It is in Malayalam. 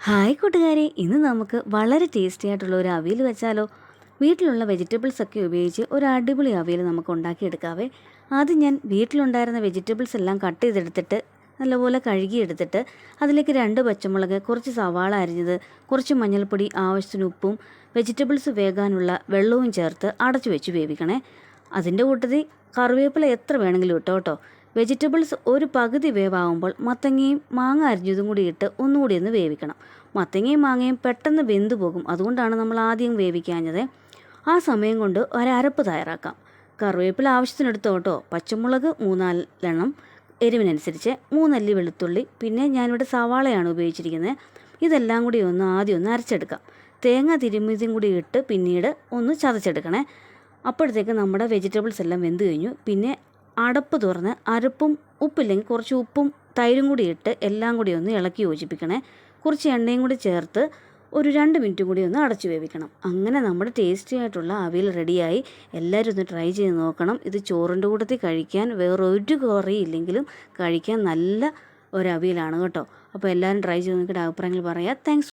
ഹായ് കൂട്ടുകാരെ, ഇന്ന് നമുക്ക് വളരെ ടേസ്റ്റി ആയിട്ടുള്ള ഒരു അവിയൽ വെച്ചാലോ? വീട്ടിലുള്ള വെജിറ്റബിൾസ് ഒക്കെ ഉപയോഗിച്ച് ഒരു അടിപൊളി അവിയൽ നമുക്ക് ഉണ്ടാക്കിയെടുക്കാവേ. ആദ്യം ഞാൻ വീട്ടിലുണ്ടായിരുന്ന വെജിറ്റബിൾസ് എല്ലാം കട്ട് ചെയ്തെടുത്തിട്ട് നല്ലപോലെ കഴുകിയെടുത്തിട്ട് അതിലേക്ക് 2 പച്ചമുളക്, കുറച്ച് സവാള അരിഞ്ഞത്, കുറച്ച് മഞ്ഞൾപ്പൊടി, ആവശ്യത്തിന് ഉപ്പും വെജിറ്റബിൾസ് വേകാനുള്ള വെള്ളവും ചേർത്ത് അടച്ചു വെച്ച് വേവിക്കണേ. അതിൻ്റെ കൂട്ടത്തിൽ കറിവേപ്പില എത്ര വേണമെങ്കിലും ഇട്ടോ കേട്ടോ. വെജിറ്റബിൾസ് ഒരു പകുതി വേവാകുമ്പോൾ മത്തങ്ങയും മാങ്ങ അരിഞ്ഞതും കൂടി ഇട്ട് ഒന്നുകൂടി ഒന്ന് വേവിക്കണം. മത്തങ്ങയും മാങ്ങയും പെട്ടെന്ന് വെന്തു പോകും, അതുകൊണ്ടാണ് നമ്മൾ ആദ്യം വേവിക്കാഞ്ഞത്. ആ സമയം കൊണ്ട് ഒരരപ്പ് തയ്യാറാക്കാം. കറിവേപ്പില ആവശ്യത്തിനെടുത്തോ കേട്ടോ. പച്ചമുളക് 3-4 എരിവിനനുസരിച്ച്, 3 അല്ലി വെളുത്തുള്ളി, പിന്നെ ഞാനിവിടെ സവാളയാണ് ഉപയോഗിച്ചിരിക്കുന്നത്. ഇതെല്ലാം കൂടി ആദ്യം ഒന്ന് അരച്ചെടുക്കാം. തേങ്ങ തിരുമ്മിയതും കൂടി ഇട്ട് പിന്നീട് ഒന്ന് ചതച്ചെടുക്കണേ. അപ്പോഴത്തേക്ക് നമ്മുടെ വെജിറ്റബിൾസ് എല്ലാം വെന്ത് കഴിഞ്ഞു. പിന്നെ അടപ്പ് തുറന്ന് അരപ്പും ഉപ്പില്ലെങ്കിൽ കുറച്ച് ഉപ്പും തൈരും കൂടി ഇട്ട് എല്ലാം കൂടി ഒന്ന് ഇളക്കി യോജിപ്പിക്കണേ. കുറച്ച് എണ്ണയും കൂടി ചേർത്ത് ഒരു 2 മിനിറ്റ് കൂടി ഒന്ന് അടച്ചു വേവിക്കണം. അങ്ങനെ നമ്മുടെ ടേസ്റ്റി ആയിട്ടുള്ള അവിയൽ റെഡിയായി. എല്ലാവരും ഒന്ന് ട്രൈ ചെയ്ത് നോക്കണം. ഇത് ചോറിൻ്റെ കൂട്ടത്തിൽ കഴിക്കാൻ വേറൊരു കറി ഇല്ലെങ്കിലും കഴിക്കാൻ നല്ല ഒരു അവിയലാണ് കേട്ടോ. അപ്പോൾ എല്ലാവരും ട്രൈ ചെയ്ത് നോക്കിയിട്ട് അഭിപ്രായങ്ങൾ പറയാം. താങ്ക്സ്.